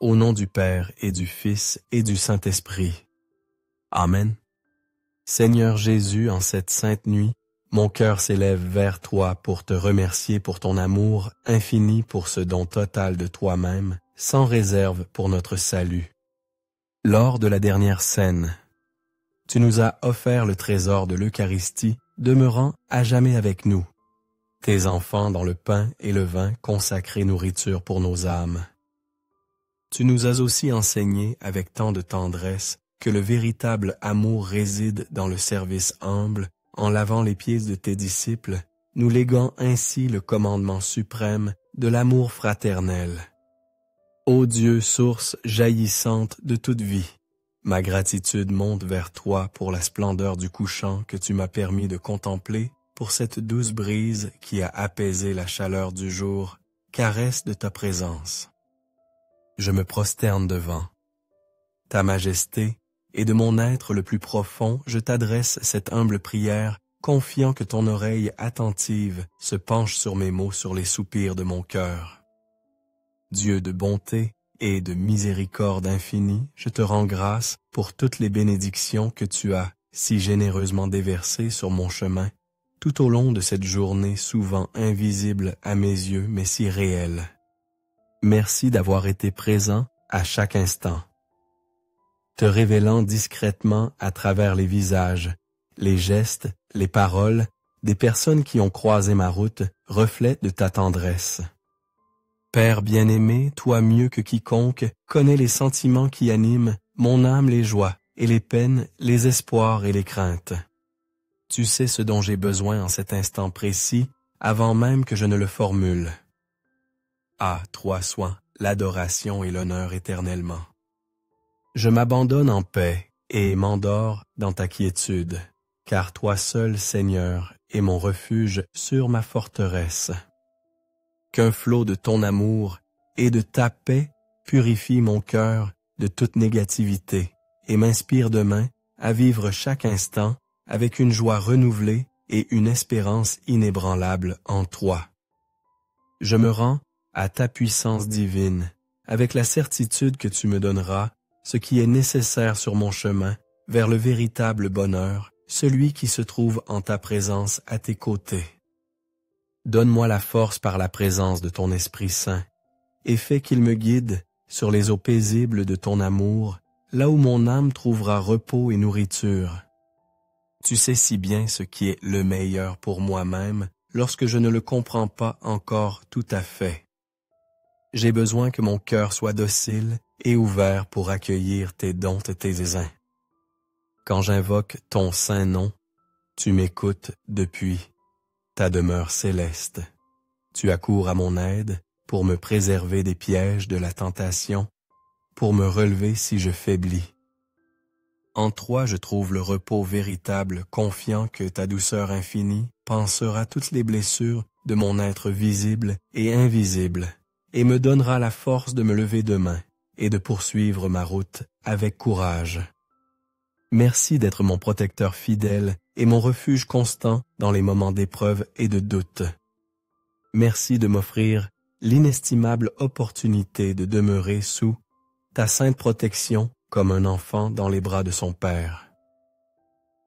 Au nom du Père et du Fils et du Saint-Esprit. Amen. Seigneur Jésus, en cette sainte nuit, mon cœur s'élève vers toi pour te remercier pour ton amour infini, pour ce don total de toi-même, sans réserve pour notre salut. Lors de la dernière scène, tu nous as offert le trésor de l'Eucharistie, demeurant à jamais avec nous, tes enfants dans le pain et le vin, consacrée nourriture pour nos âmes. Tu nous as aussi enseigné avec tant de tendresse que le véritable amour réside dans le service humble, en lavant les pieds de tes disciples, nous léguant ainsi le commandement suprême de l'amour fraternel. Ô Dieu, source jaillissante de toute vie, ma gratitude monte vers toi pour la splendeur du couchant que tu m'as permis de contempler, pour cette douce brise qui a apaisé la chaleur du jour, caresse de ta présence. Je me prosterne devant ta majesté, et de mon être le plus profond, je t'adresse cette humble prière, confiant que ton oreille attentive se penche sur mes mots, sur les soupirs de mon cœur. Dieu de bonté et de miséricorde infinie, je te rends grâce pour toutes les bénédictions que tu as si généreusement déversées sur mon chemin, tout au long de cette journée souvent invisible à mes yeux, mais si réelle. Merci d'avoir été présent à chaque instant, te révélant discrètement à travers les visages, les gestes, les paroles des personnes qui ont croisé ma route, reflet de ta tendresse. Père bien-aimé, toi mieux que quiconque, connais les sentiments qui animent mon âme, les joies et les peines, les espoirs et les craintes. Tu sais ce dont j'ai besoin en cet instant précis, avant même que je ne le formule. À toi soit l'adoration et l'honneur éternellement. Je m'abandonne en paix et m'endors dans ta quiétude, car toi seul, Seigneur, est mon refuge sur ma forteresse. Qu'un flot de ton amour et de ta paix purifie mon cœur de toute négativité et m'inspire demain à vivre chaque instant avec une joie renouvelée et une espérance inébranlable en toi. Je me rends à ta puissance divine, avec la certitude que tu me donneras ce qui est nécessaire sur mon chemin vers le véritable bonheur, celui qui se trouve en ta présence à tes côtés. Donne-moi la force par la présence de ton Esprit Saint, et fais qu'il me guide sur les eaux paisibles de ton amour, là où mon âme trouvera repos et nourriture. Tu sais si bien ce qui est le meilleur pour moi-même lorsque je ne le comprends pas encore tout à fait. J'ai besoin que mon cœur soit docile et ouvert pour accueillir tes dons et tes aims. Quand j'invoque ton saint nom, tu m'écoutes depuis ta demeure céleste. Tu accours à mon aide pour me préserver des pièges de la tentation, pour me relever si je faiblis. En toi je trouve le repos véritable, confiant que ta douceur infinie pansera toutes les blessures de mon être visible et invisible, et me donnera la force de me lever demain et de poursuivre ma route avec courage. Merci d'être mon protecteur fidèle et mon refuge constant dans les moments d'épreuve et de doute. Merci de m'offrir l'inestimable opportunité de demeurer sous ta sainte protection comme un enfant dans les bras de son Père.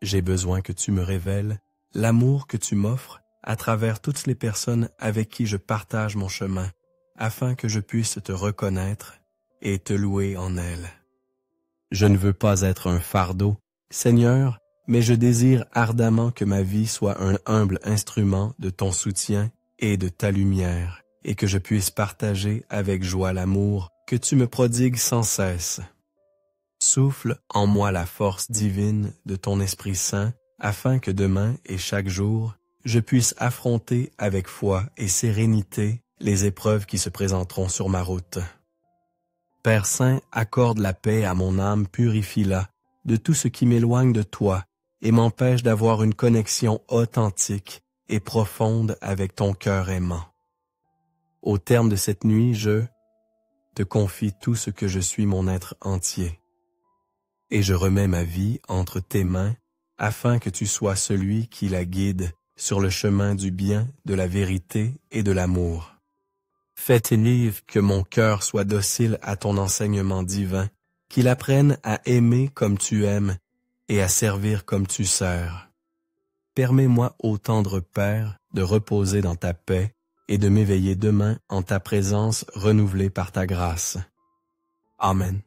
J'ai besoin que tu me révèles l'amour que tu m'offres à travers toutes les personnes avec qui je partage mon chemin, afin que je puisse te reconnaître et te louer en elles. Je ne veux pas être un fardeau, Seigneur, mais je désire ardemment que ma vie soit un humble instrument de ton soutien et de ta lumière, et que je puisse partager avec joie l'amour que tu me prodigues sans cesse. Souffle en moi la force divine de ton Esprit Saint, afin que demain et chaque jour, je puisse affronter avec foi et sérénité les épreuves qui se présenteront sur ma route. Père Saint, accorde la paix à mon âme, purifie-la de tout ce qui m'éloigne de toi et m'empêche d'avoir une connexion authentique et profonde avec ton cœur aimant. Au terme de cette nuit, je te confie tout ce que je suis, mon être entier, et je remets ma vie entre tes mains afin que tu sois celui qui la guide sur le chemin du bien, de la vérité et de l'amour. Fais-t-il que mon cœur soit docile à ton enseignement divin, qu'il apprenne à aimer comme tu aimes et à servir comme tu sers. Permets-moi, ô tendre Père, de reposer dans ta paix et de m'éveiller demain en ta présence renouvelée par ta grâce. Amen.